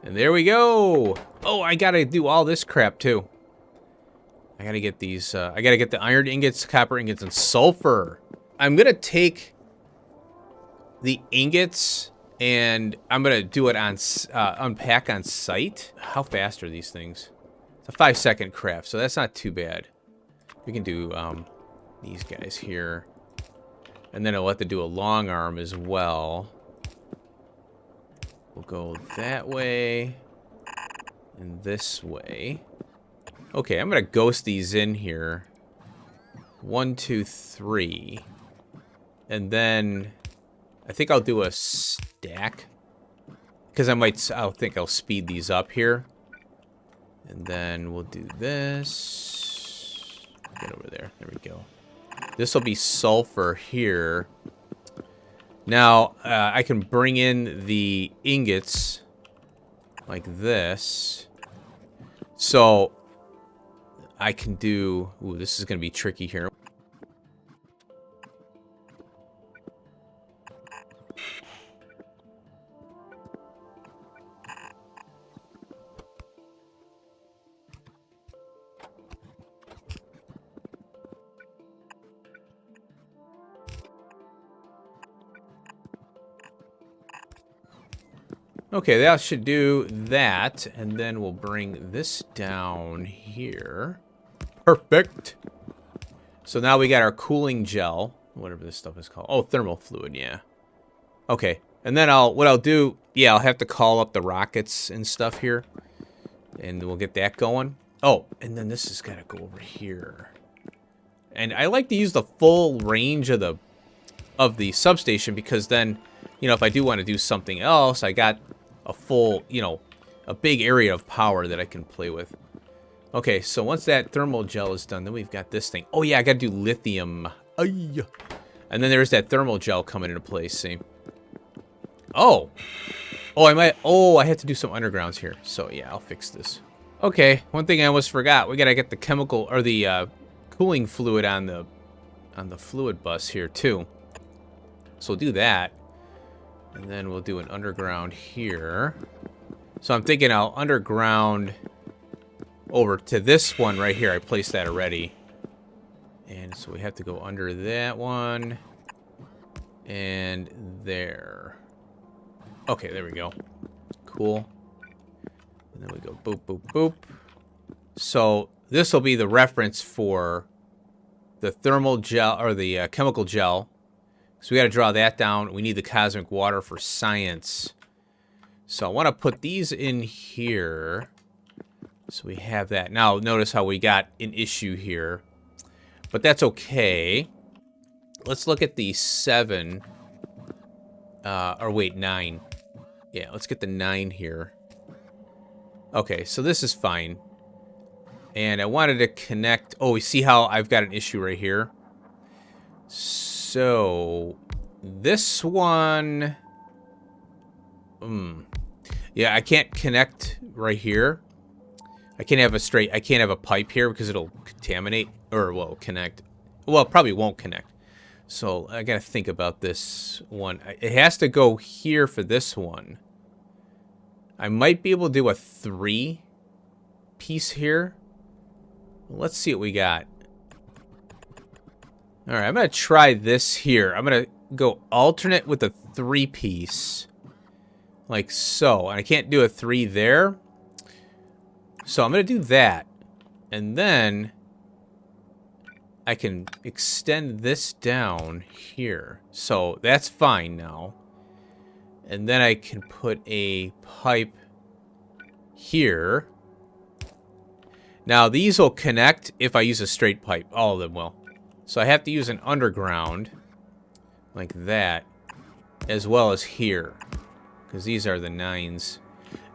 And there we go. Oh, I gotta do all this crap too. I gotta get these, I gotta get the iron ingots, copper ingots, and sulfur. I'm gonna take the ingots and I'm gonna do it on, unpack on site. How fast are these things? It's a 5-second craft, so that's not too bad. We can do these guys here. And then I'll have to do a long arm as well. We'll go that way and this way. Okay, I'm gonna ghost these in here. 1, 2, 3. And then I think I'll do a stack. Because I'll think I'll speed these up here. And then we'll do this. Get over there. There we go. This will be sulfur here. Now, I can bring in the ingots like this. So, I can do... ooh, this is going to be tricky here. Okay, that should do that, and then we'll bring this down here. Perfect. So now we got our cooling gel, whatever this stuff is called. Oh, thermal fluid, yeah. Okay, and then what I'll do, yeah, I'll have to call up the rockets and stuff here, and we'll get that going. Oh, and then this has got to go over here. And I like to use the full range of the substation because then, you know, if I do want to do something else, I got a full, you know, a big area of power that I can play with. Okay, so once that thermal gel is done, then we've got this thing. Oh, yeah, I got to do lithium. Ay. And then there's that thermal gel coming into place, see? Oh. Oh, I had to do some undergrounds here. So, yeah, I'll fix this. Okay, one thing I almost forgot. We got to get the chemical, or the cooling fluid on the fluid bus here, too. So we'll do that. And then we'll do an underground here. So I'm thinking I'll underground over to this one right here. I placed that already. And so we have to go under that one. And there. Okay, there we go. Cool. And then we go boop, boop, boop. So this will be the reference for the thermal gel, or the chemical gel. So we got to draw that down. We need the cosmic water for science. So I want to put these in here. So we have that. Now, notice how we got an issue here. But that's okay. Let's look at the 7. Or wait, 9. Yeah, let's get the 9 here. Okay, so this is fine. And I wanted to connect... Oh, we see how I've got an issue right here? So, this one... Yeah, I can't connect right here. I can't have a pipe here because it'll contaminate, or, well, connect. Well, it probably won't connect. So, I gotta think about this one. It has to go here for this one. I might be able to do a 3 piece here. Let's see what we got. Alright, I'm gonna try this here. I'm gonna go alternate with a 3 piece. Like so. And I can't do a 3 there. So I'm going to do that. And then I can extend this down here. So that's fine now. And then I can put a pipe here. Now these will connect if I use a straight pipe. All of them will. So I have to use an underground like that, as well as here, because these are the 9s.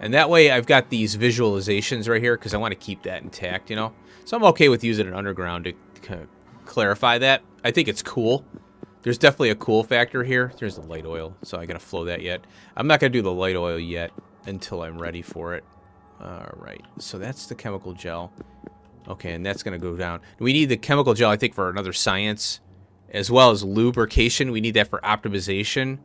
And that way I've got these visualizations right here because I want to keep that intact, you know. So I'm okay with using an underground to clarify that. I think it's cool. There's definitely a cool factor here. There's the light oil, so I gotta flow that yet. I'm not gonna do the light oil yet until I'm ready for it. Alright, so that's the chemical gel. Okay, and that's gonna go down. We need the chemical gel, I think, for another science, as well as lubrication. We need that for optimization.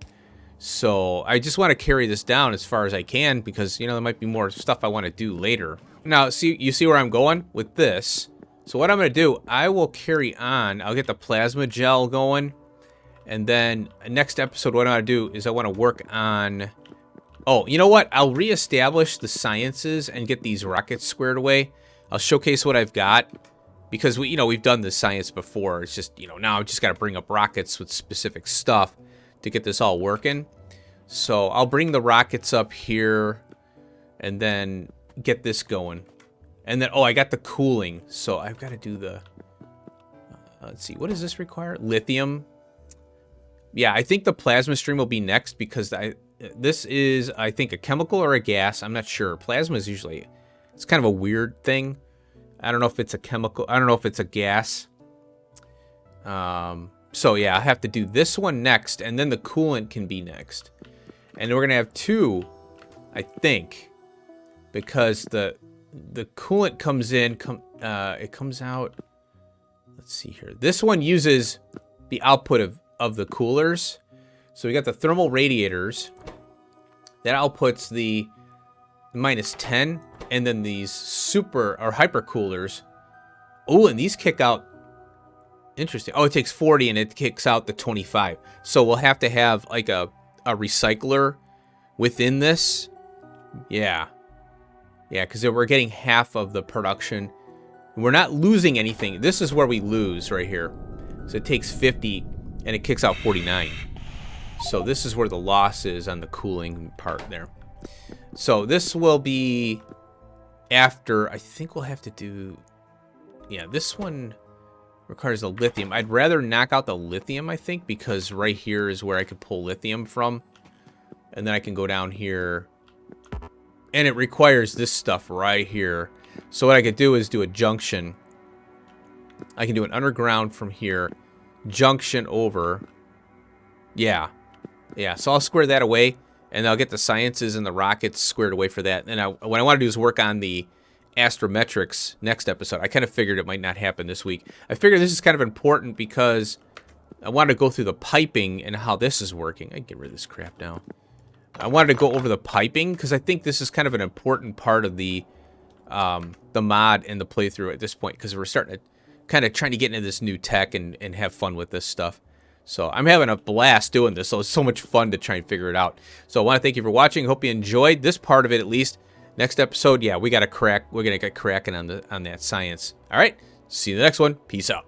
So I just want to carry this down as far as I can because, you know, there might be more stuff I want to do later. Now, you see where I'm going with this? So what I'm going to do, I will carry on. I'll get the plasma gel going. And then next episode, what I want to do is I want to work on... Oh, you know what? I'll reestablish the sciences and get these rockets squared away. I'll showcase what I've got. Because, we've done this science before. It's just, now I've just got to bring up rockets with specific stuff to get this all working. So I'll bring the rockets up here and then get this going. And then, I got the cooling. So I've got to do the... let's see, what does this require? Lithium. Yeah, I think the plasma stream will be next because this is, I think, a chemical or a gas. I'm not sure. Plasma is usually... It's kind of a weird thing. I don't know if it's a chemical. I don't know if it's a gas. So, yeah, I have to do this one next, and then the coolant can be next. And we're going to have 2, I think, because the coolant comes in, it comes out, let's see here. This one uses the output of the coolers. So we got the thermal radiators. That outputs the -10, and then these super or hyper coolers. Oh, and these kick out. Interesting. Oh, it takes 40 and it kicks out the 25. So we'll have to have like a recycler within this. Yeah. Yeah, because we're getting half of the production. We're not losing anything. This is where we lose right here. So it takes 50 and it kicks out 49. So this is where the loss is on the cooling part there. So this will be after, I think we'll have to do, yeah, this one requires the lithium. I'd rather knock out the lithium, I think, because right here is where I could pull lithium from. And then I can go down here. And it requires this stuff right here. So what I could do is do a junction. I can do an underground from here. Junction over. Yeah. Yeah, so I'll square that away. And I'll get the sciences and the rockets squared away for that. And what I want to do is work on the astrometrics next episode. I kind of figured it might not happen this week. I figured this is kind of important because I wanted to go through the piping and how this is working. I can get rid of this crap now. I wanted to go over the piping because I think this is kind of an important part of the mod and the playthrough at this point, because we're starting to kind of trying to get into this new tech and have fun with this stuff. So I'm having a blast doing this. So it's so much fun to try and figure it out. So I want to thank you for watching. Hope you enjoyed this part of it at least. Next episode, yeah, we're gonna get cracking on that science. All right, see you in the next one. Peace out.